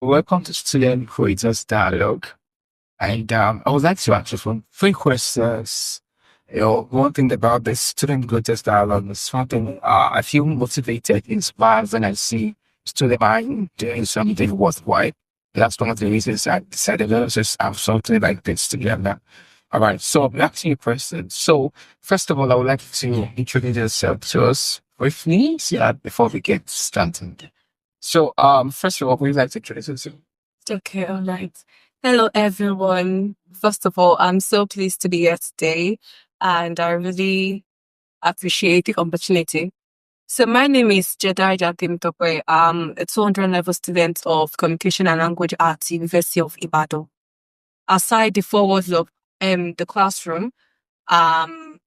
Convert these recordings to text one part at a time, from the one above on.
Welcome to Student Creators Dialogue. And I would like to ask you some three questions. One thing about the Student Creators Dialogue is something I feel motivated, inspired when I see student mind doing something worthwhile. That's one of the reasons I decided to just have something like this together. All right, so I'm asking you questions. So, first of all, I would like to introduce yourself to us briefly, yeah, before we get started. So, first of all, we'd like to introduce yourself. Okay, all right. Hello, everyone. First of all, I'm so pleased to be here today, and I really appreciate the opportunity. So, my name is Jedidah Temitope. I'm a 200 level student of Communication and Language at University of Ibadan. Aside the four walls of the classroom, um,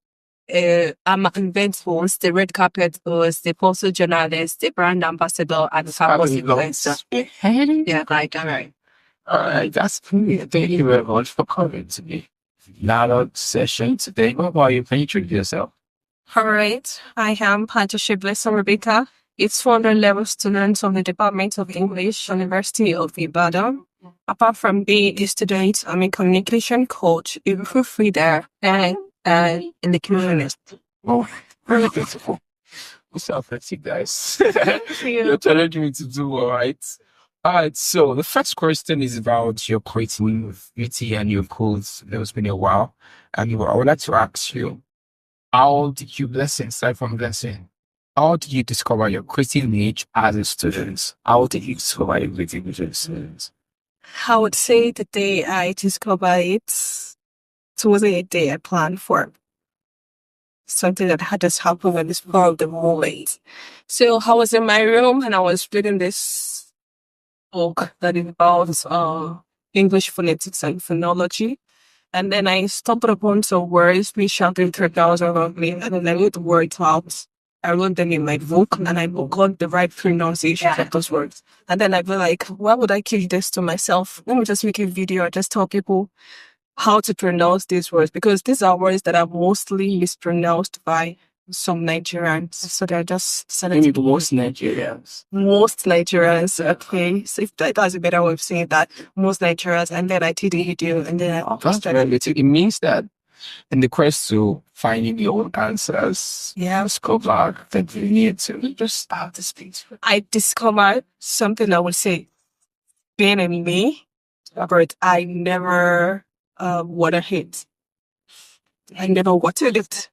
I'm an event host, the red carpet host, the postal journalist, the brand ambassador, and the campus influencer. Yeah, right, all right. All right, that's brilliant. Thank you very much for coming to me. Now, session today. What about you? Can you introduce yourself? All right. I am Ajise Rebecca. It's 400 level student of the Department of English, University of Ibadan. Apart from being a student, I'm a communication coach, a proofreader, and in the communist. Oh, very beautiful. What's up, you guys? Thank You're you. challenging me to do all right. All right, so the first question is about your creativity and your codes. It's been a while. And I would like to ask you, how did you lesson, start from lesson? How did you discover your creative niche as a student? How did you discover your creative niche as a student? I would say the day I discovered it wasn't a day I planned for. Something that had just happened at the spur of the moment. So I was in my room and I was reading this book that is about English phonetics and phonology. And then I stumbled upon some words which shouted 3,000 around me, and then I wrote the words out. I wrote them in my book and I got the right pronunciation of those words. And then I was like, why would I keep this to myself? Let me just make a video and just tell people how to pronounce these words, because these are words that are mostly mispronounced by some Nigerians. So they're just Maybe most Nigerians. most Nigerians. Okay, so if that's a better way of saying that, most Nigerians. And then I did a video, and then I That's very little. It means that in the quest to finding your own answers, yeah, let's go back, that you need to just start to speak to it. I discovered something I would say being in me, but I never water hit. I never watered it.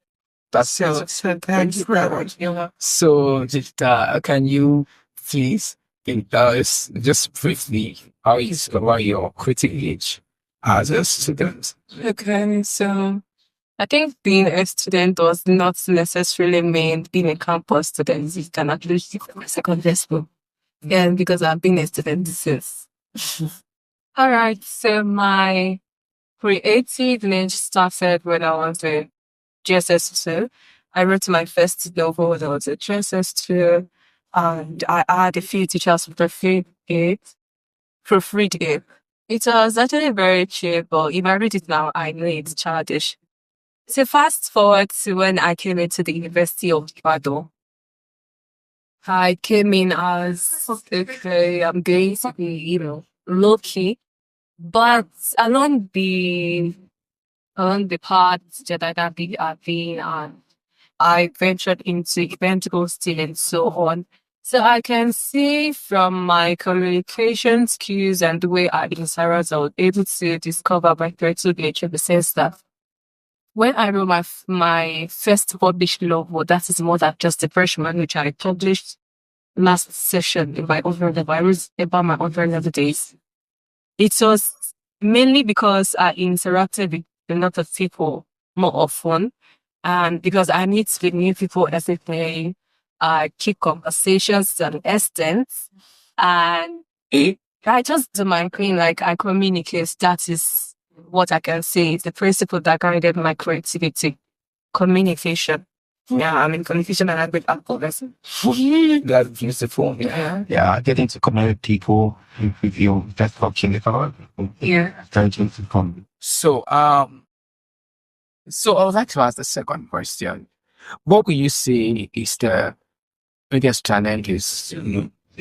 That's So thank you very much. So, just, can you please tell us just briefly how you discover your critic age as a student? Okay, so I think being a student does not necessarily mean being a campus student. You can actually see from my secondary school. Yeah, because I've been a student since. All right, so my creative niche started when I was in GSS2. I wrote my first novel when I was at GSS2, and I had a few teachers who proofread it. It was actually very cheap, but if I read it now, I know it's childish. So fast forward to when I came into the University of Ibadan. I came in as, okay, I'm going to be, low key. But along the path that I've been on, I ventured into event hosting and so on. So I can see from my communication skills and the way I interact, I was able to discover my creative nature in the sense that when I wrote my first published novel, that is more than just a freshman, which I published last session in my other level. I wrote about my other level days. It was mainly because I interacted with a lot of people more often, and because I meet with new people every day, I keep conversations to an extent, and I just do my thing, like I communicate. That is what I can say is the principle that guided my creativity. Communication. Yeah, I mean communication and language algorithm. That's beautiful. Yeah, getting to connect with people, with you, that's talking about. Yeah. Trying to come. So I would like to ask the second question. What would you say is the biggest challenges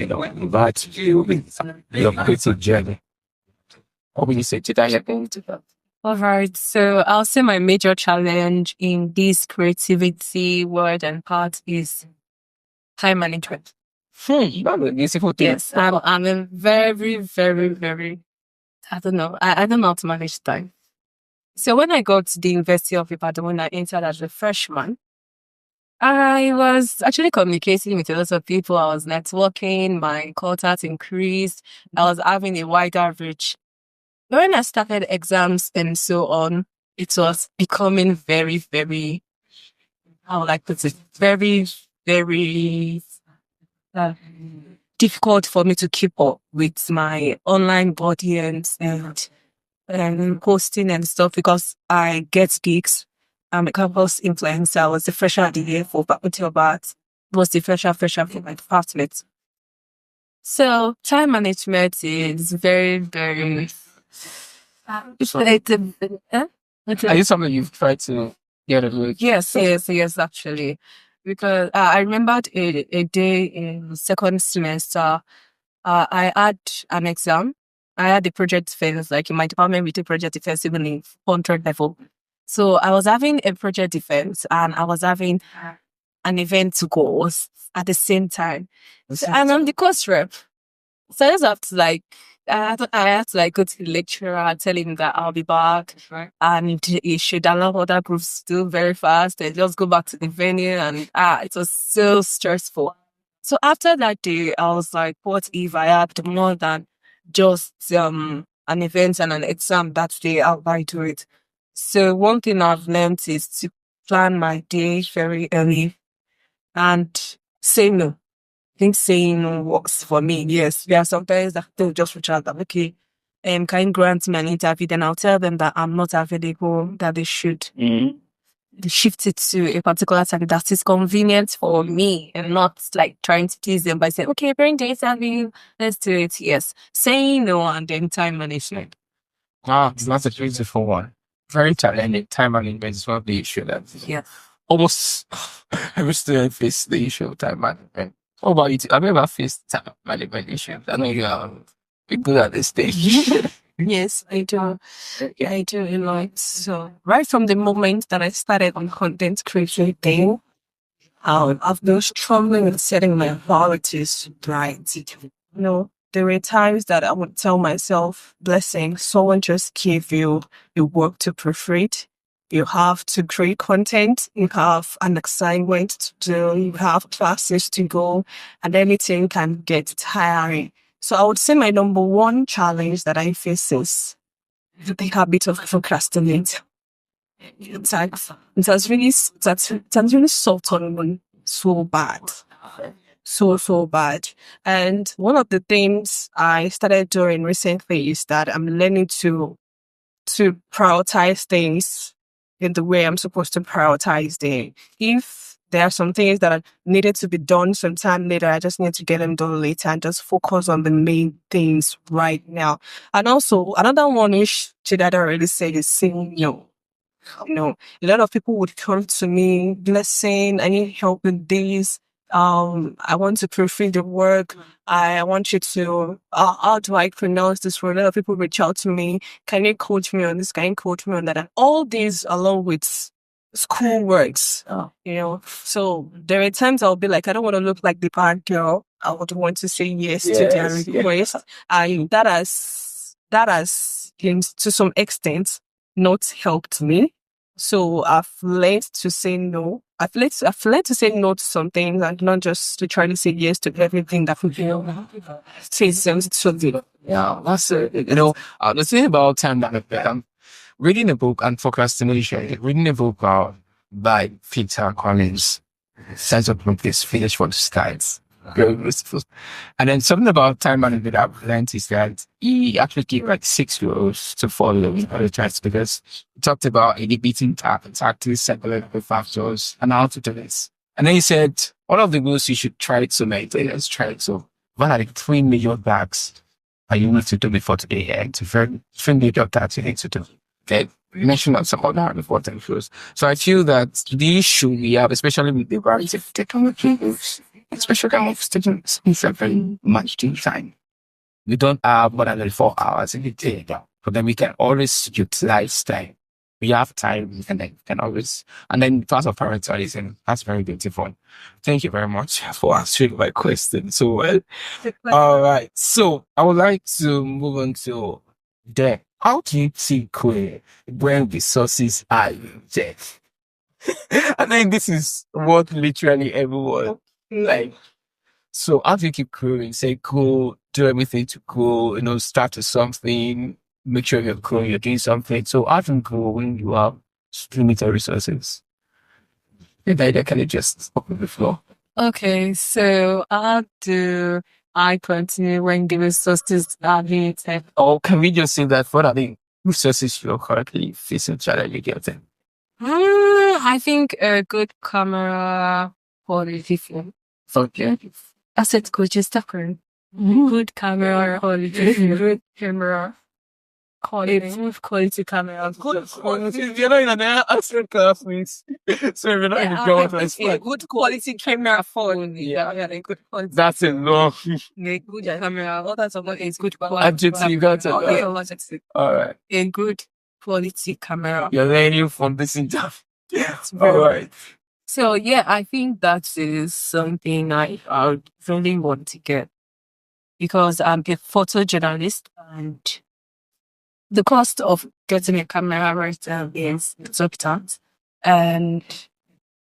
But you your creative journey. What would you say? Did I get into that? All right. So I'll say my major challenge in this creativity word and part is time management. That's a beautiful thing. Yes, I'm a very, very, very, I don't know. I don't know how to manage time. So when I got to the University of Ibadan, when I entered as a freshman, I was actually communicating with a lot of people. I was networking, my contacts increased. I was having a wider reach. When I started exams and so on, it was becoming very, very, how would I put it, very, very difficult for me to keep up with my online audience and posting and stuff because I get gigs. I'm a campus influencer. I was the fresher of the year for Faculty of Arts. Was the fresher for my department. So time management is very, very. Are you something you've tried to get a look? Yes, actually. Because I remembered a day in second semester, I had an exam. I had a project defense, like in my department, we do project defense even in 100 level. So I was having a project defense and I was having an event to go at the same time. And I'm the course rep. So I just have to I had to go to the lecturer and tell him that I'll be back and he should allow other groups to do very fast and just go back to the venue and it was so stressful. So after that day, I was like, what if I had more than just an event and an exam that day? How do I do it? So one thing I've learned is to plan my day very early and say no. I think saying no works for me. Yes, there are sometimes that they'll just reach out that, okay, can you grant me an interview? Then I'll tell them that I'm not available, that they should shift it to a particular time that is convenient for me and not like trying to tease them by saying, okay, bring the interview, let's do it. Yes, saying no and then time management. That's a beautiful one. Very challenging. Time management is one of the issues that almost every student face the issue of time management. What about you? Have you ever faced time management issues? I know you are good at this stage. Yes, I do. Yeah, I do a lot. So right from the moment that I started on content creating, I've been struggling with setting my priorities right. There were times that I would tell myself, blessing, someone just gave you work to proofread. You have to create content. You have an assignment to do. You have classes to go, and anything can get tiring. So I would say my number one challenge that I face is the habit of procrastinating. It has really soaked on me so bad. So bad. And one of the things I started doing recently is that I'm learning to prioritize things in the way I'm supposed to prioritize them. If there are some things that are needed to be done sometime later, I just need to get them done later and just focus on the main things right now. And also, another one which Jedidah already said is saying no. A lot of people would come to me, blessing, I need help with this. I want to proofread the work. I want you to, how do I pronounce this word? A lot of people reach out to me. Can you coach me on this? Can you coach me on that? And all these along with school works, So there are times I'll be like, I don't want to look like the bad girl. I would want to say yes to their request. And that has, to some extent, not helped me. So I've learned to say no. I've learned to say no to some things and not just to try to say yes to everything that we feel. Yeah, that's it. The thing about time management, reading a book and procrastination, reading a book by Peter Collins, Sense of Purpose, Finish What Starts. Very beautiful. And then something about time management I've learned is that he actually gave like 6 rules to follow in other chats because he talked about inhibiting tactics, psychological factors, and how to do this. And then he said, one of the rules you should try to maintain is what are the 3 major tasks that you need to do before today? It's a very 3 major tasks you need to do. Then mention some other important rules. So I feel that the issue we have, especially with the variety of technology, especially of students in very much time. We don't have more than 4 hours in the day, but then we can always utilize time. We have time and then we can always, and then part of prioritizing, that's very beautiful. Thank you very much for answering my question so well. All right. So I would like to move on to the, how do you think when resources are limited? I think this is what literally everyone like. So how do you keep growing? Say grow, do everything to grow, start to something, make sure you're growing, you're doing something. So how do you grow when you have limited resources? Maybe I can just open the floor. Okay, so how do I continue when the resources are limited? Or can we just say that what are the resources you're currently facing challenge getting? I think a good camera quality film. Okay. Asset coaches different. Good camera quality, good camera quality, good quality camera, good quality. You're not in an asset class, please. So you're not in the job, a good quality camera phone. Yeah, a good quality. That's enough. A good camera. All that's about is good quality. Adjective, you got it. All right. A good quality camera. You're learning from this interview. All right. So yeah, I think that is something I really want to get because I'm a photojournalist and the cost of getting a camera right now is exorbitant. And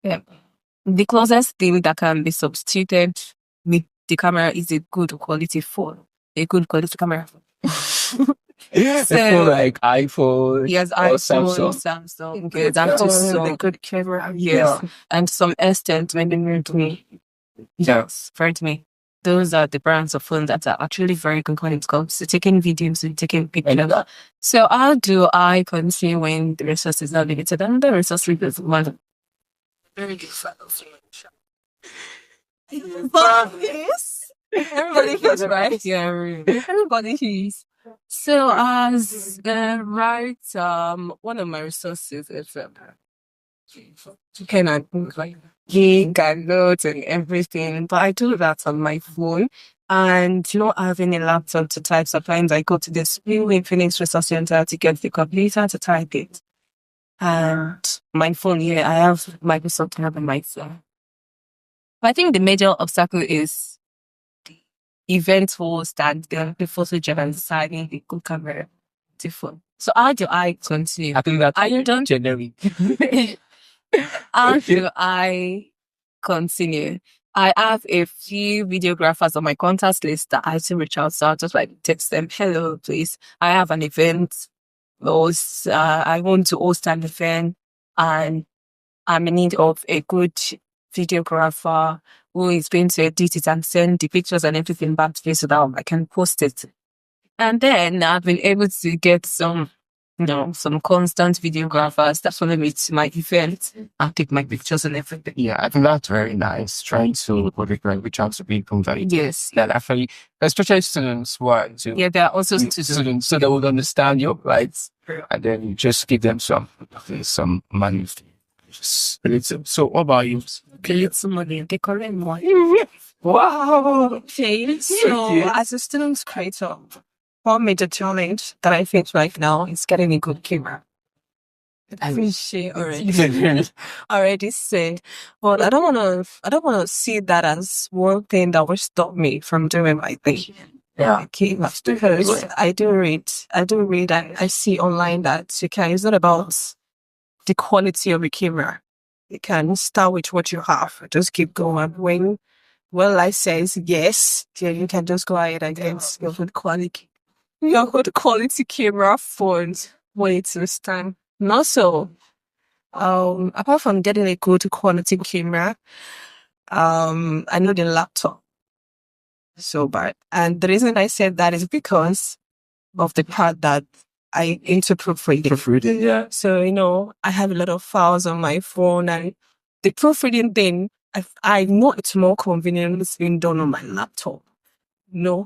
the closest thing that can be substituted with the camera is a good quality phone, a good quality camera phone. So like iPhone, yes, iPhone, Samsung, that is so good camera. Yes, and some extent maybe Redmi. Yes, Redmi. Those are the brands of phones that are actually very good when it comes to taking videos and taking pictures. So how do I continue when the resources are limited? And the resource is one very good yes. Everybody feels right. Yeah, everybody feels. So as one of my resources is kind of like gig and notes and everything, but I do that on my phone. And not having a laptop to type, sometimes I go to this new Infinix Resource Center to get the computer to type it. And my phone, I have Microsoft Tab on my phone. But I think the major obstacle is event host and the photo journal deciding the good camera to phone. So how do I continue? I think that's are you done? January. How do I continue? I have a few videographers on my contact list that I still reach out to. I'll just like text them, hello, please. I have an event. I want to host an event and I'm in need of a good videographer who is going to edit it and send the pictures and everything back to me so that I can post it. And then I've been able to get some constant videographers that follow me to my event and take my pictures and everything. Yeah, I think that's very nice. Trying to reach out to people that actually, especially students who are there are also students, so they would understand your rights, and then you just give them some money. So what about you? Little money, the correct one. Wow. Okay, so as a student creator, one major challenge that I face right now is getting a good camera. I appreciate already said, but I don't want to see that as one thing that will stop me from doing my thing. Yeah, because I do read, and I see online that it's not about the quality of a camera. You can start with what you have. Just keep going. When life says yes, you can just go ahead and get your good quality camera phones when it's this time. And also, apart from getting a good quality camera, I need a laptop. So bad. And the reason I said that is because of the part that I into proofreading. Yeah. So, I have a lot of files on my phone and the proofreading thing, I know it's more convenient being done on my laptop.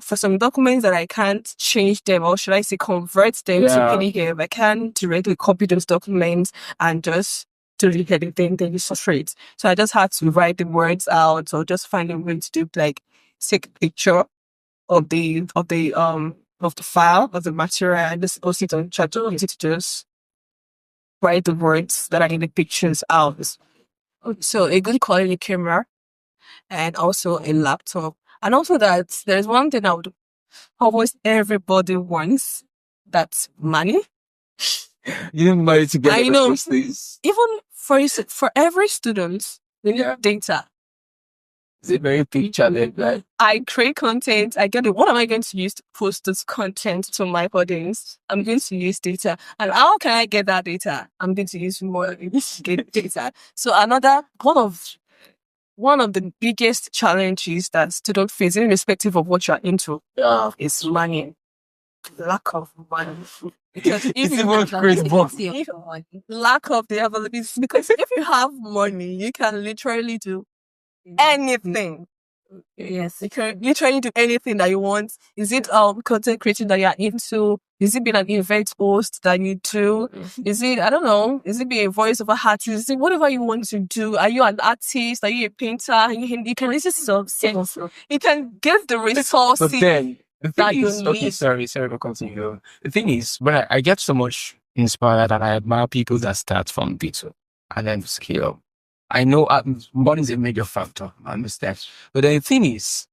For some documents that I can't change them, or should I say convert them to PDF, I can't directly copy those documents and just to read anything, then you frustrate. So I just had to write the words out or just find a way to do like take a picture of the file of the material and just post it on chat to just write the words that are in the pictures out. So a good quality camera and also a laptop. And also that there's one thing I would almost everybody wants, that's money. You didn't money to get I know. those things. Even for every student, they need data. It's a very big challenge, right? I create content. I get it. What am I going to use to post this content to my audience? I'm going to use data. And how can I get that data? I'm going to use more get data. So another one of the biggest challenges that students face, irrespective of what you're into, is money. Lack of money. Because if you lack of the availability, because if you have money, you can literally do anything. Yes, you can literally do anything that you want. Is it content creating that you're into? Is it being an event host that you do? Is it, I don't know, is it being a voiceover artist? Is it whatever you want to do? Are you an artist? Are you a painter? You can resist yourself. You can get the resources. But then the that thing you is, okay, need. sorry for continuing. The thing is, when I get so much inspired and I admire people that start from little and then scale. I know money is a major factor, I understand. But the thing is,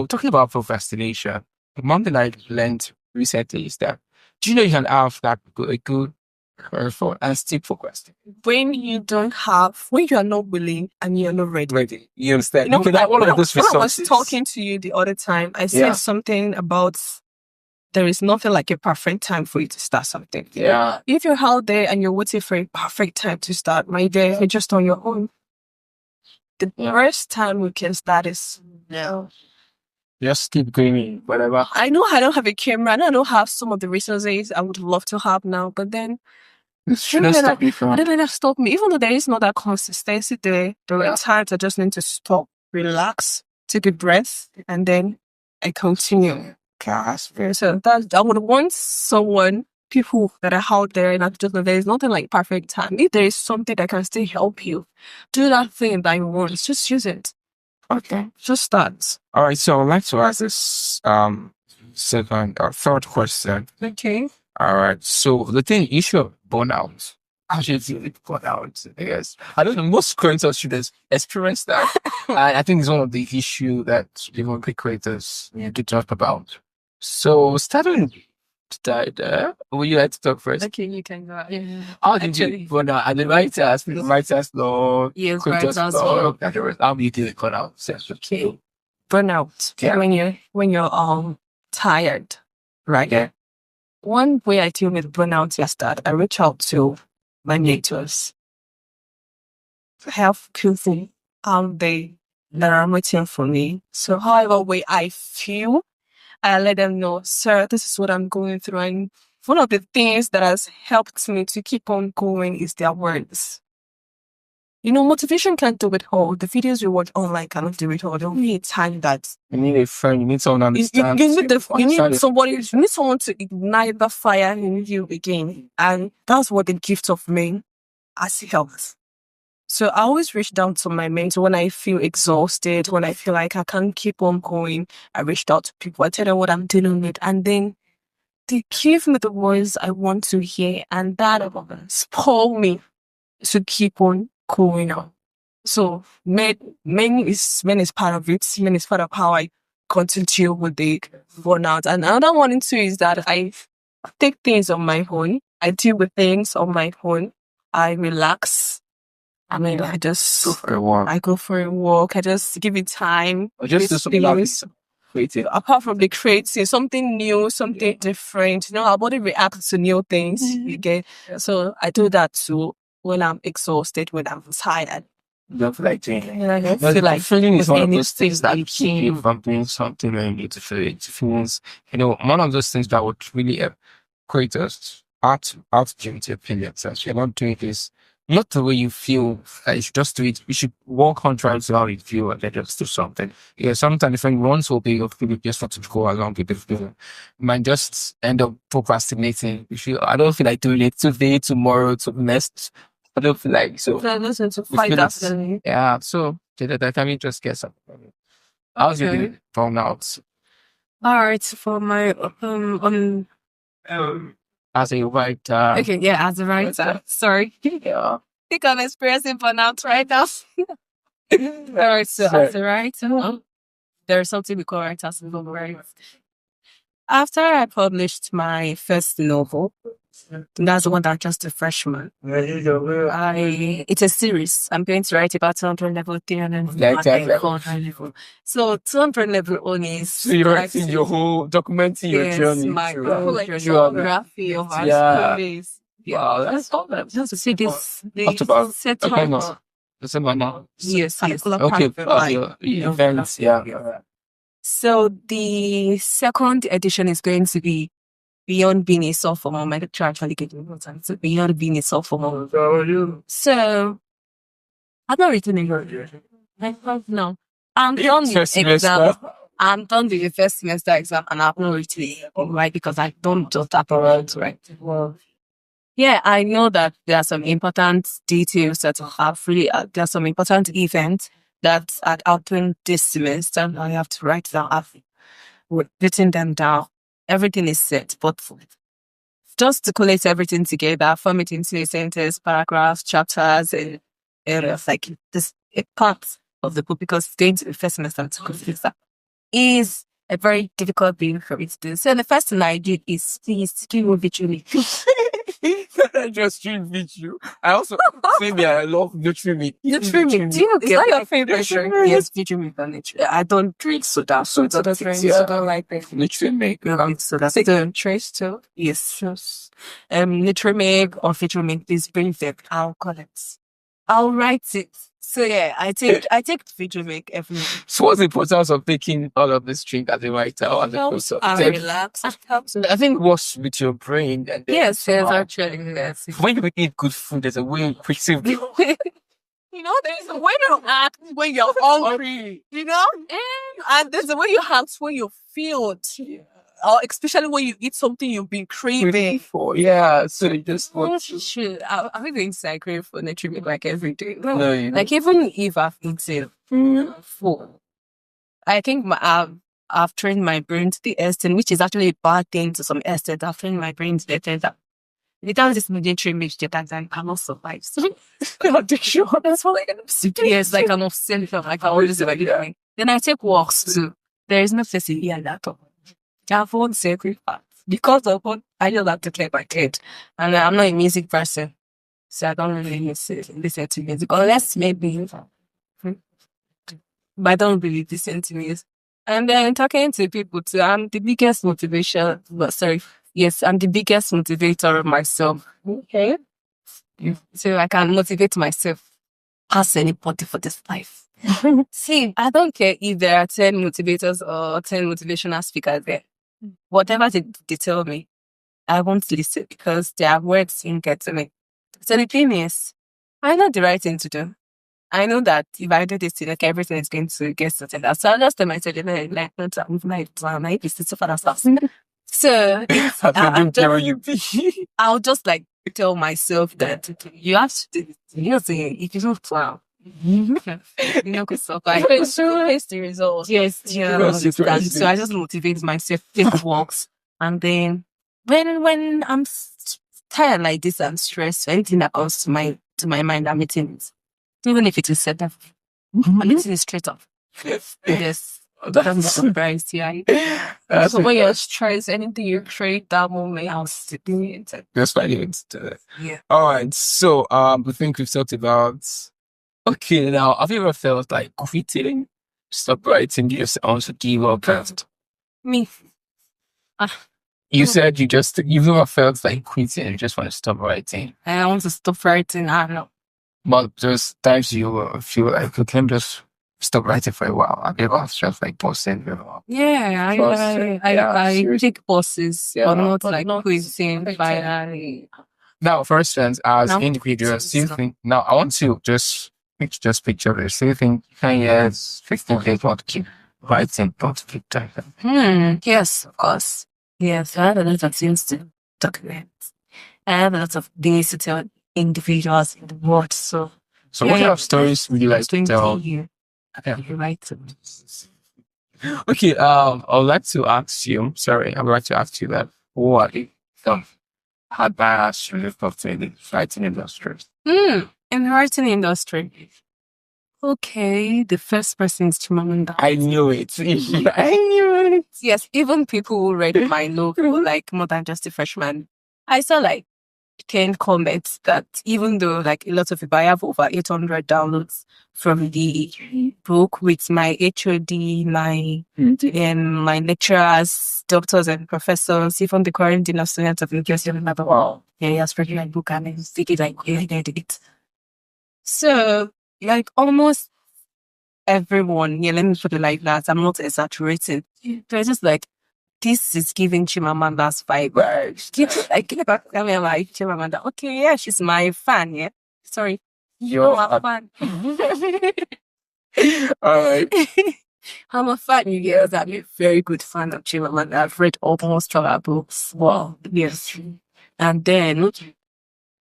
talking about procrastination, one thing I learned recently is that, do you know you can have a good effort and still procrastinate? When you are not willing and you're not ready. Ready. You understand? When I was resources. talking to you the other time, I said something about there is nothing like a perfect time for you to start something. Yeah. If you're out there and you're waiting for a perfect time to start, my dear, you're just on your own. The first time we can start is now. Just keep going, whatever. I know I don't have a camera, and I don't have some of the resources I would love to have now, but then it shouldn't stop me from. I don't let that stop me. Even though there is not that consistency there are times I just need to stop, relax, take a breath, and then I continue. So I would want people that are out there, and I just know there is nothing like perfect time. If there is something that can still help you do that thing that you want, just use it. Okay. Just start. All right. So I'd like to ask this second or third question. Okay. All right. So the issue of burnout. Actually, burnout. Yes. I don't know. Most creators students experience that. I think it's one of the issues that even big creators need to talk about. So starting Jedidah, would you like to talk first? Okay, you can go. Yeah. How did you burn out? And the writers know. Yes, creators writers know. How do you do it burnout? Okay. Burnout. Yeah. When you're tired, right? Yeah. One way I deal with burnout is that I reach out to my mentors. Help people out there that are waiting for me. So however way I feel, I let them know, sir, this is what I'm going through. And one of the things that has helped me to keep on going is their words. Motivation can't do it all. The videos you watch online cannot do it all. There'll be a time that you need a friend. You need someone to understand. You need someone to ignite the fire in you again. And that's what the gift of men has helped. So I always reach down to my mentor when I feel exhausted, when I feel like I can't keep on going. I reach out to people. I tell them what I'm dealing with. And then they give me the words I want to hear. And that spur me to keep on going on. So men is part of it. Men is part of how I continue with the burnout. And another one too is that I take things on my own. I deal with things on my own. I relax. I mean, I just go for a walk. I go for a walk. I just give it time. Or just do something creative. Apart from the creative, something new, something different. Our body reacts to new things. Okay, so I do that too when I'm exhausted, when I'm tired. You don't feel like doing it. I feel like feeling is one of those things that keep you from doing something when you need to feel it. Feelings, one of those things that would really help creators out give your opinions. As you're not doing this, not the way you feel. You should just do it. You should work contrary to how you feel and then just do something. Yeah, sometimes if anyone's will be just want to go along with the feeling, you might just end up procrastinating. I don't feel like doing it today, tomorrow, to next. I don't feel like so. Listen to We fight feel it's- after. Yeah, so let me just get some. How's your Okay. day found out? All right, for my As a writer. okay, yeah, as a writer. Sorry. Yeah. I think I'm experiencing burnout right now. All right, so as a writer, there's something we call writers novel, right? After I published my first novel, that's the one that just a freshman. It's a series. I'm going to write about 200 level, 300 level, 400 level. So 200 level only is So you're writing your whole, documenting your journey. my through- geography of high school days. Wow, that's all that. Just to see this, Talked about set okay, up. no. That's about now. Yes. Okay, events, yeah. So the second edition is going to be beyond being a sophomore. My lecturer actually gave me notes, so beyond being a sophomore. So I've not written any. No, I'm done with First exam. semester. I'm done with the first semester exam, and I've not written it, right? Because I don't just have to write. Well, yeah, I know that there are some important details that have really. There are some important events that are happening this semester, and I have to write down. I've written them down. Everything is set, but just to collate everything together, form it into a sentence, paragraphs, chapters, and areas like this a part of the book, because it's going to the first semester to complete that is a very difficult thing for me to do. So the first thing I did is please do visually. I just drink you. I also maybe I love Nutrimilk. Nutrimilk. Do you get your favorite drink? Yes, Nutrimilk and Nutrimilk. I don't drink soda, so it's other drinks. I don't like it. Nutrimilk. Soda. Trace too. Yes. Nutrimilk or Vitamin, please bring them. I'll call it. I'll write it. So yeah, I take Vitamin every week. So what's the importance of taking all of this drink as a writer? Helps relax. It helps. I think what's with your brain. And Yes, actually. Yes. When you eat good food, there's a way quicksilver. There's a way you act when you're hungry, and there's a way you act when you feel, or especially when you eat something you've been craving for. Yeah, so you just want to. I've been going to crave for Nutrimilk like every day. No, like even if I've eaten full, I think I've trained my brain to the extent, which is actually a bad thing to some extent. I've trained my brain to the extent that without this Nutrimilk, that I cannot survive. So addiction. That's what yes, like I'm obsessed. Like I always do. Then I take walks too. There is no flexibility in that. I have one sacred part because of what I just have to clear my head, and I'm not a music person, so I don't really listen to music unless maybe. But I don't really listen to music. And then talking to people too, I'm the biggest motivation. Yes, I'm the biggest motivator of myself. Okay. So I can motivate myself past anybody for this life. See, I don't care if there are 10 motivators or 10 motivational speakers there. Whatever they tell me, I won't listen because their words didn't get to me. So the thing is, I know the right thing to do. I know that if I do this thing, like everything is going to get sorted out. So I'll just tell myself, so I'll just like tell myself that you have to do this. If you don't plan, you're not going to survive. So it's the result. Yes, yeah. So I just motivate myself, take walks, and then when I'm tired like this and stressed, anything that comes to my mind, I'm eating it. Even if it is set up, I'm eating it straight up. Yes. I'm surprised, yeah. So when you're stressed, anything you create that moment, I'll still do it. That's why you into it. Yeah. All right. So I think we've talked about. Okay, now have you ever felt like quitting, stop writing, you just want to give up? Me. You said you've never felt like quitting, you just want to stop writing. I want to stop writing. I don't know. But there's times you feel like you can just stop writing for a while. I ever just like posting. Yeah, I take pauses, but not like quitting. Now, for instance, as individuals, do you think? Now, I want to just picture this. Do you think 10 years, 15 days, want to keep writing, want to keep typing? Yes, of course. Yes, I have a lot of things to document. I have a lot of things to tell individuals in the world. So what kind of stories would you like to tell? Yeah. Yeah. You right. Okay, I would like to ask you, sorry, I would like to ask you that what is the advice you give to the writing industry? In the writing industry. Okay, the first person is Chimamanda. I knew it. I knew it. Yes, even people who read my novel, like more than just a freshman, I saw like 10 comments that even though like a lot of people, I have over 800 downloads from the book with my HOD, my lecturers, doctors and professors, even the current dean of students of the University of Ibadan. Wow. Yeah, he has read my book and he did it like, yeah, he did it. So like almost everyone, yeah, let me put it like that. I'm not exaggerating. They're just like, this is giving Chimamanda's vibe. I'm like, Chimamanda, okay, yeah, she's my fan, yeah. Sorry. You're a fan. Alright. I'm a fan, you girls. I'm a very good fan of Chimamanda. I've read almost all her books. Wow, yes. And then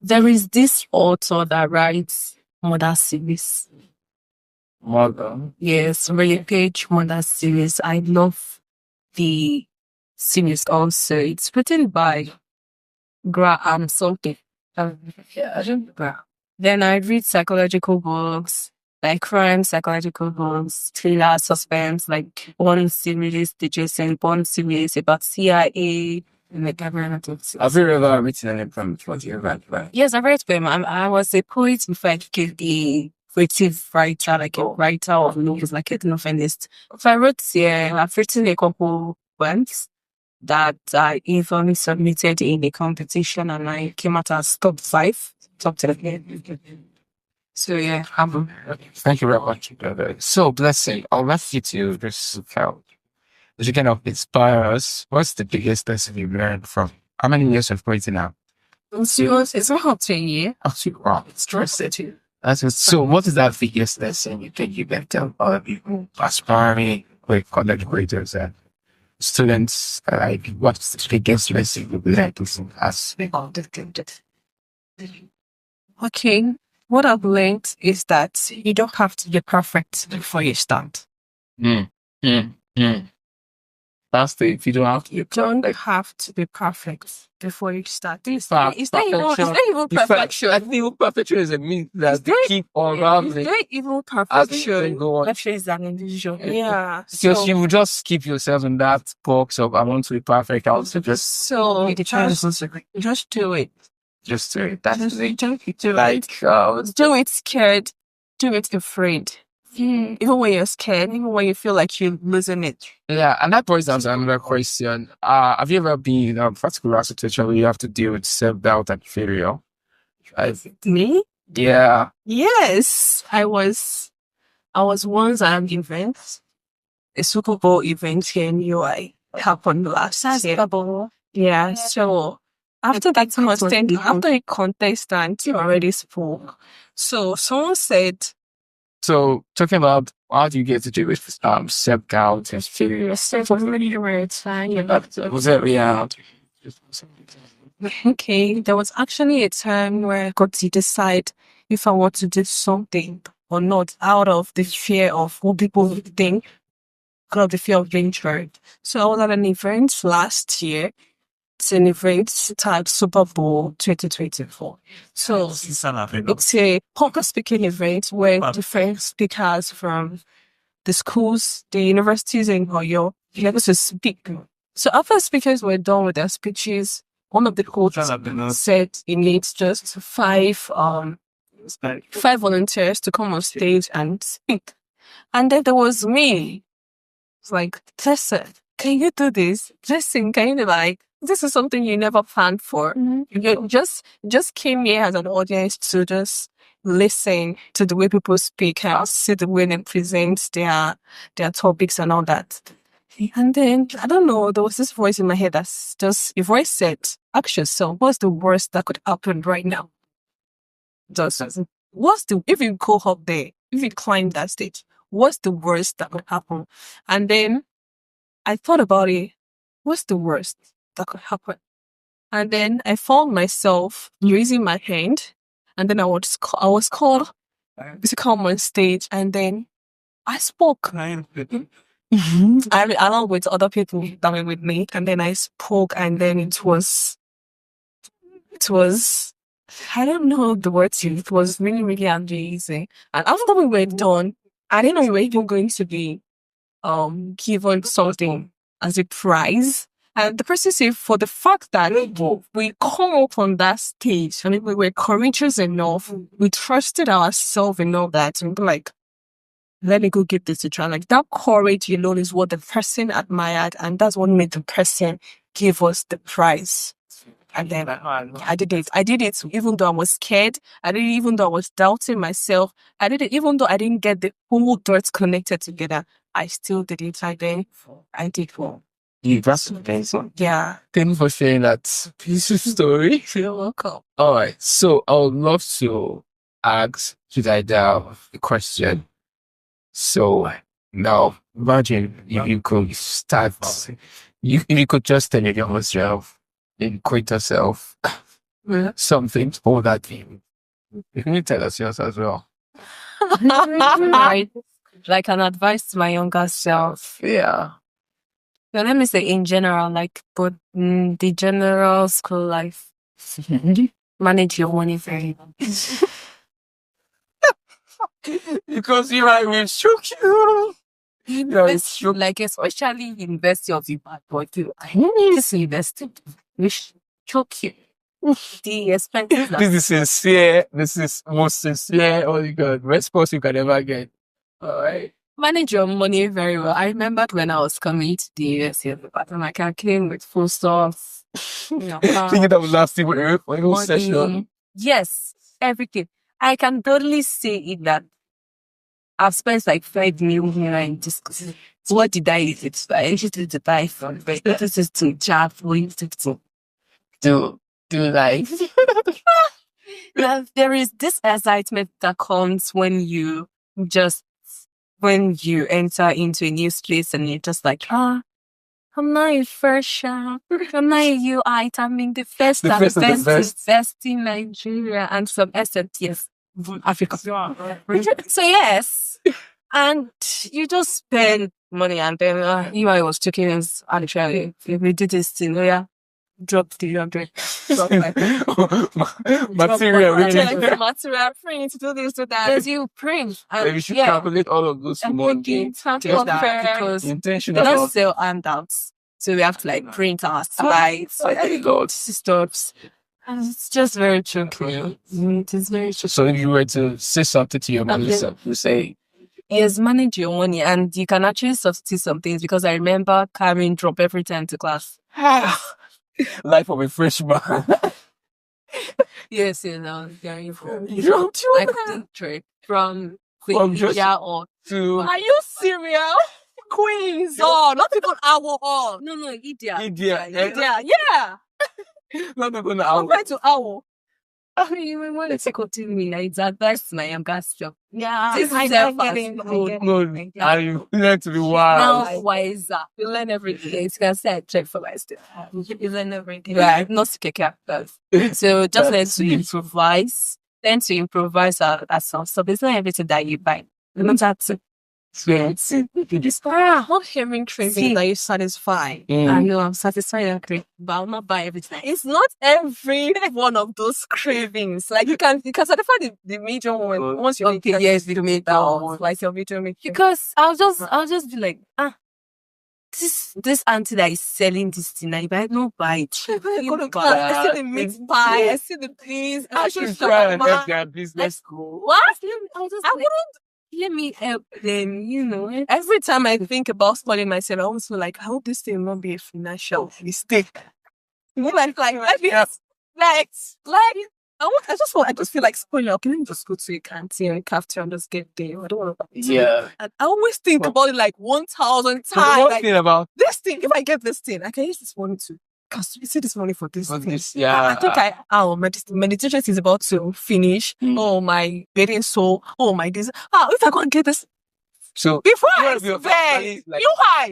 there is this author that writes murder series. Mother. Yes, really page murder series. I love the series also. It's written by Graham something. Yeah, I don't know. Then I read psychological books, like crime psychological books, thriller, suspense, like one series, the Jason Bond series about CIA. Like Have you ever written any poem before you read? Yes, I've read poem. I was a poet before I became a creative writer, like a writer of novels, like a novelist. So I wrote, I've written a couple poems that I even submitted in a competition and I came out as top 5, top 10. So yeah, Thank you very much. So blessing, I'll ask you to just count. As you kind of inspire us, what's the biggest lesson you've learned from how many years of poetry now? It's about 10 years. Wow, it's interesting. So what is that biggest lesson you think you can tell other people aspiring with college creators and students, like what's the biggest lesson you've learned as? Okay, what I've learned is that you don't have to be perfect before you start. That's the, if you don't have to You don't have to be perfect before you start. It's not not even perfection. I think perfectionism means that they keep on It's raveling. not even As perfection. go on. Perfection is an illusion. Yeah. Because you will just keep yourself in that box of I want to be perfect. I'll just just do it. just do it. That's Just it. do Like do it scared. Do it afraid. Even when you're scared, even when you feel like you're losing it. yeah, and that boils down to another question. Have you ever been in a particular situation where you have to deal with self-doubt and failure? Me? Yeah. Yes. I was once at an event, a Super Bowl event here in UI. Happened last year. Yeah. So after a contestant already spoke. So someone said, So talking about how do you get to do with self-doubt and failure? was it yeah? okay, there was actually a time where I got to decide if I want to do something or not out of the fear of what people would think, out of the fear of being tried. So I was at an event last year. It's an event type Super Bowl 2024. So it's a public speaking event where different speakers from the schools, the universities in Oyo, be able to speak. So after speakers were done with their speeches, one of the coaches said he needs just 5 volunteers to come on stage and speak. And then there was me. It's like, Tessa, can you do this? Listen, can you this is something you never planned for. You just came here as an audience to just listen to the way people speak and see the way they present their topics and all that. And then, I don't know, there was this voice in my head that's just, a voice said, ask yourself, what's the worst that could happen right now? If you go up there, if you climb that stage, what's the worst that could happen? And then I thought about it. What's the worst that could happen? And then I found myself raising my hand And then I was called to come on stage, and then I spoke. Along with other people that were with me, and then I spoke, and then it was, I don't know the words. It was really, really amazing. And after we were done, I didn't know we were even going to be given something as a prize. And the person said, for the fact that we come up on that stage, I mean, we were courageous enough, we trusted ourselves enough that we were like, let me go give this a try. Like, that courage alone is what the person admired, and that's what made the person give us the prize. And then I did it. I did it even though I was scared. I did it even though I was doubting myself. I did it even though I didn't get the whole dots connected together. I still did it. I did well. That's amazing. Yeah. Thank you for sharing that piece of story. You're welcome. All right. So I would love to ask Jedidah a question. So now imagine if you could start, if you could just tell your younger self, greater self, something for that theme. You can tell us yours as well. Right. Like an advice to my younger self. Yeah. Well, let me say in general, like, but the general school life, manage your money very well. Because you I will shock you. Invest, like, especially university of the bad boy too. This university which choke you. The expenses. This is sincere. This is most sincere. Oh my God, response you can ever get. All right. Manage your money very well. I remembered when I was coming to the university of the bottom, like I came with full stuff. Thinking that was last thing for whole session. Yes, everything. I can totally say it that I've spent like 5 million and just what did I use it for? I used it to buy from, but this is to job, we used it to do life. There is this excitement that comes when you enter into a new space and you're just like, I'm not a fresh shop. I'm not a UI. I'm in the first in Nigeria and some SMTS. Africa. So yes, and you just spend money, and then UI was checking us actually. If we did this thing, drop the material print, do this, do that. As you print, and you should calculate all of those money because intentional. They don't sell handouts, so we have to like print our slides, stuffs. And it's just very true. It is very true. So if you were to say something to your mom, you say, yes, manage your money, and you can actually substitute some things, because I remember carrying drop every time to class. Life of a freshman. Yes, I was very dropped I couldn't trade from Queen or to. Are you serious? Queens. Oh, not even Owl. No, India. Yeah. Not even Owl. Compared to Owl. I mean, you want to continue me, like, it's advice to my younger self. Yeah, this is no. I learn to be wise. Now wiser. You learn everything. You can say I check for myself. You learn everything. Right. Not to kick out first. So just learn to improvise. Learn to improvise at some stuff. It's not everything that you buy. You don't have to. Yes. Not having craving that you satisfy. I know I'm satisfied, but I'll not buy everything. It's not every one of those cravings. Like you can satisfy the major one once you make the major like your major make. Because I'll just be like, this auntie that is selling this thing, I don't buy it. I see the meat pie, I see the peas. I should try and help their business go. What? I wouldn't. Let me help them, Every time I think about spoiling myself, I always feel like, I hope this thing won't be a financial mistake. I just feel like spoiling. Okay, let me just go to a canteen or a cafeteria and just get there. I don't want to. Yeah. And I always think about it like 1,000 times. One thing about this thing, if I get this thing, I can use this money to. Because you see this money for this thing. Yeah. I think meditation is about to finish. Oh, my bathing soul. Oh, my this. If I can't get this, So Before you I want to be your spend, family, like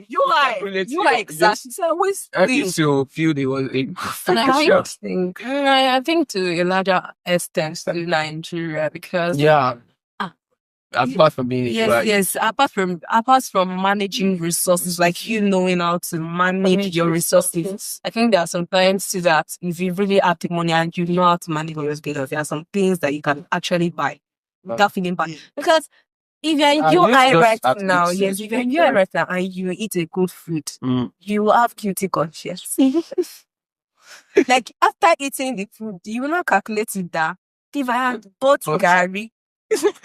you high, exactly. So I always I think, used to feel they were in and freaking I think to a larger extent to Nigeria because yeah. ah, Apart from being yes, like yes. Apart from managing resources, like you knowing how to manage your resources, I think there are some times too that if you really have the money and you know how to manage your resources, there are some things that you can actually buy without feeling bad. Because if you're in UI right now, yes, if you're in UI right now and you eat a good food, you will have guilty conscience. Like after eating the food, you will not calculate it that if I had bought Gary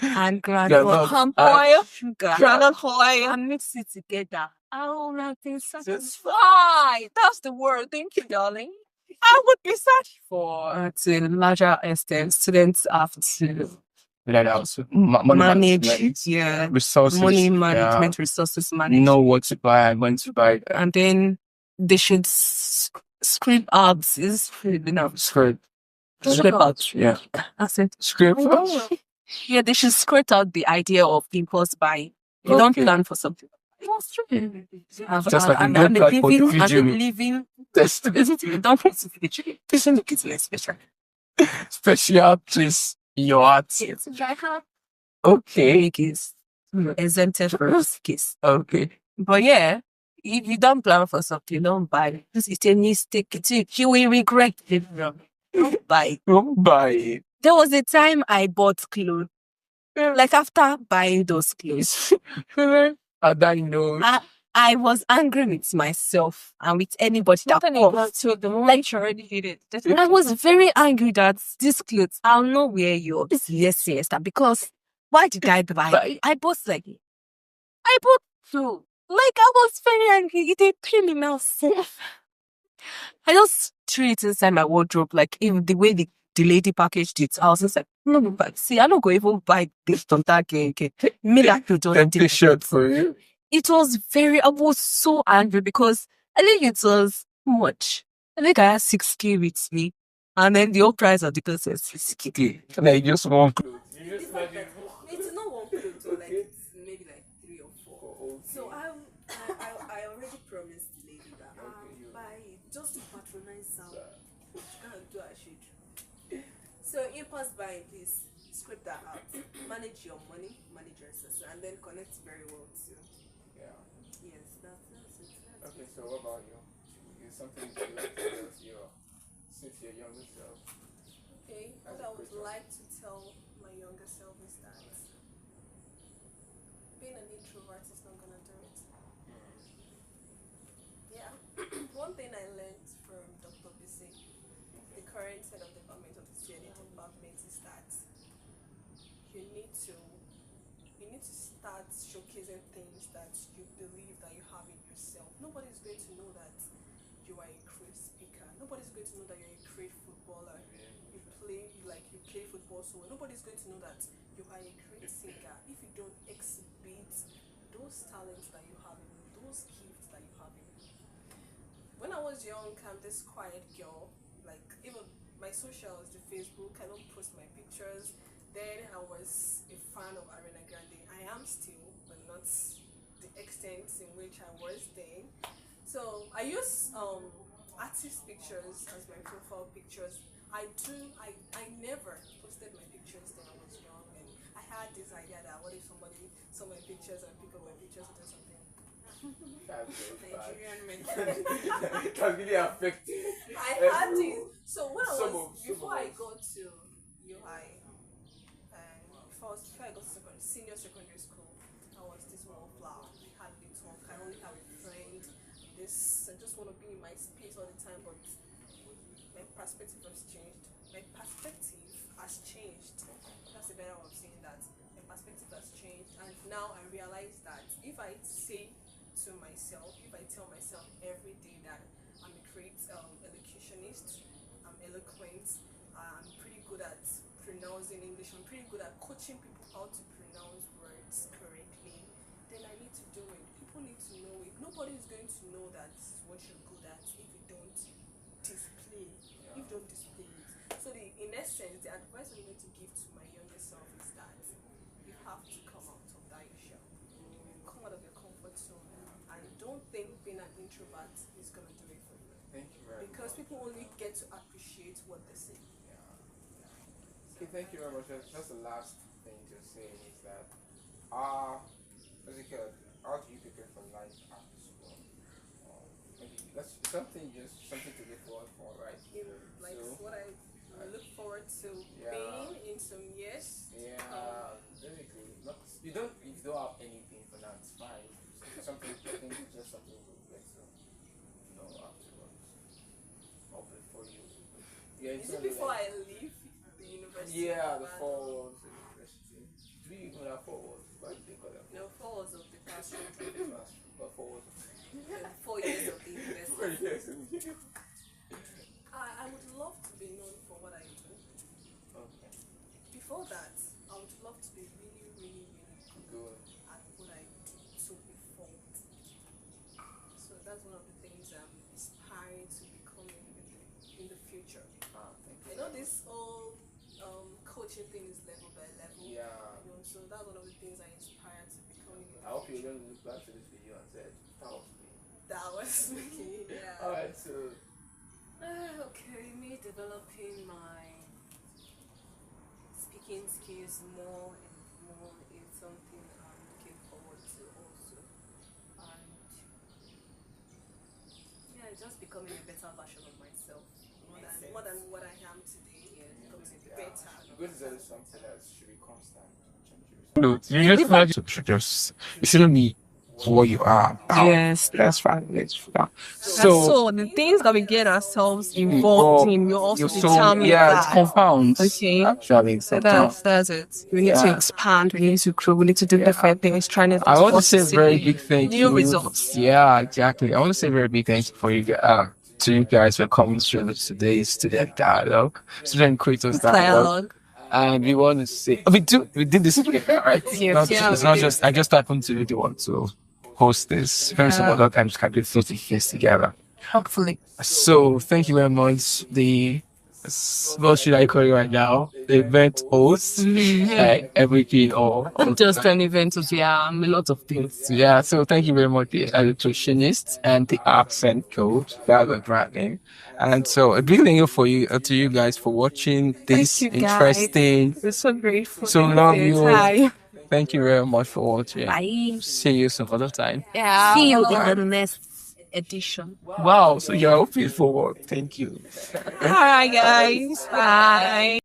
and granola, palm oil, sugar, granite oil, and mix it together, I would have been satisfied. That's the word. Thank you, darling. I would be satisfied. For to a larger extent, students have to manage resources, money management, resources management. know what to buy and when to buy. And then they should script out script out. Yeah. That's it. Script out. Yeah, they should script out the idea of impulse buying. You don't plan for something. That's true. Just like you don't plan for the video. Living. You don't want to finish it. This is the kids special. Special place in your heart. Yes. Okay. Kiss. Exempted for kiss. Okay. But yeah, if you don't plan for something, don't buy it. This is a mistake. You will regret it. Don't buy it. Don't buy it. There was a time I bought clothes. Like after buying those clothes, I was angry with myself and with anybody that comes. So the moment you already did it, I was very angry that these clothes, I'll not wear you this siesta because why did I buy? I bought two. Like I was very angry. It did pain me myself. I just threw it inside my wardrobe, like in the way the lady packaged it. I was just like, no, but see, I don't go even buy this on that me like to do the shirt for you. It was I was so angry because I think it was much. I think I had 6K with me. And then the whole price of the clothes was 6K. Like just one clothes. It's not one clothes, so like it's maybe like 3 or 4. So I already promised the lady that by just to patronize her, she can't do as she do. So impulse buying, please script that out. Manage your money, manage your resources, and then connect very well too. Yeah. Yes, that's it. Okay, so what about you? Is something you like to tell your since your younger self? Okay, what I would like to tell my younger self is that being an introvert is not gonna do it. Yeah. One thing I learned from Dr. Bisi, the current head of department of the Jedidah Department, is that you need to start showcasing things that you believe that you have in yourself. Nobody's going to know that you are a great speaker. Nobody's going to know that you're a great footballer. You play football so well. Nobody's going to know that you are a great singer if you don't exhibit those talents that you have in you, those gifts that you have in you. When I was young, I'm this quiet girl. Like even my socials, the Facebook, I don't post my pictures. Then I was a fan of Ariana Grande. I am still, but not the extent in which I was then. So I use artist pictures as my profile pictures. I never posted my pictures when I was young, and I had this idea that what if somebody saw my pictures and pick up my pictures and do something. Nigerian mentality. That's really affecting. I had this. So when before I got to UI, before I got to senior secondary school, I was this wallflower. I hardly talk. I only have a friend. I just want to be in my space all the time, but my perspective has changed. That's the better way of saying that. My perspective has changed, and now I realize that if I say to myself, if I tell myself every day that I'm a great elocutionist, I'm eloquent, I'm pretty good at pronouncing English, I'm pretty good at coaching people how to pronounce words correctly, then I need to do it. People need to know it. Nobody is going to know that this is what you're good at if you don't display. If you don't display it. So in essence, the advice I'm going to give to my younger self is that you have to come out of that shell. introvert is going to do it for you. Thank you very Because much. people only get to appreciate what they see. Okay, thank you very much. Just the last thing to say is that, as a kid, how do you prepare for life after school? Maybe that's something, just something to look forward for, right? Like So, what I look forward to being in some years. yeah, basically, not you don't if you don't have anything for now, it's fine. Something I think it's just something you'll get to know afterwards or before you. Yeah, Is it before I leave the university? Yeah, the 4 walls of the university. Do you even have 4 walls? Why do they call them? No, 4 walls of the classroom. But 4 walls. 4 years of the university. Yes. I would love to be known for what I do. Okay. Before that, I would love to be really, really, really Good. at what I do to a fault. So that's one of the things I'm aspiring to becoming in the future. Thank you. I know this whole coaching thing is level by level. Yeah. You know, so that's one of the things I inspire to becoming. I hope you're going to look back to this video and say, that was me. That was me. Yeah. Alright, so. Okay, me developing my speaking skills more and more is something I'm looking forward to also. And yeah, just becoming a better version of myself. More than what I am today. Yeah, becoming a better. Good is always something that should be constant. No, you just not you shouldn't be what you are. Yes. That's fine. That's fine. So the things that we get ourselves involved in will also determine yeah, it's that. compound. Okay. Actually, So that's it. We need to expand. We need to grow. We need to do different things. Trying to. I want to say a very big thank new you. results. Yeah, exactly. I want to say a very big thank you for you to you guys for coming through today's student dialogue, student creators dialogue. And we want to say we did this together, right? Yes, It's not just I just happened to be the one to host this. Very some other times can do 50 things together. Hopefully. So thank you very much. What should I call it right now? The event host, like everything or Just an event of a lot of things. yeah. So thank you very much, the nutritionist and the accent coach, that was branding. And so a big thank you for you to you guys for watching this interesting. We're so grateful. So love you. Hi. Thank you very much for watching. Bye. See you some other time. Yeah. See you in the next edition. Wow. So you're open for work. Thank you. All right, guys. Bye.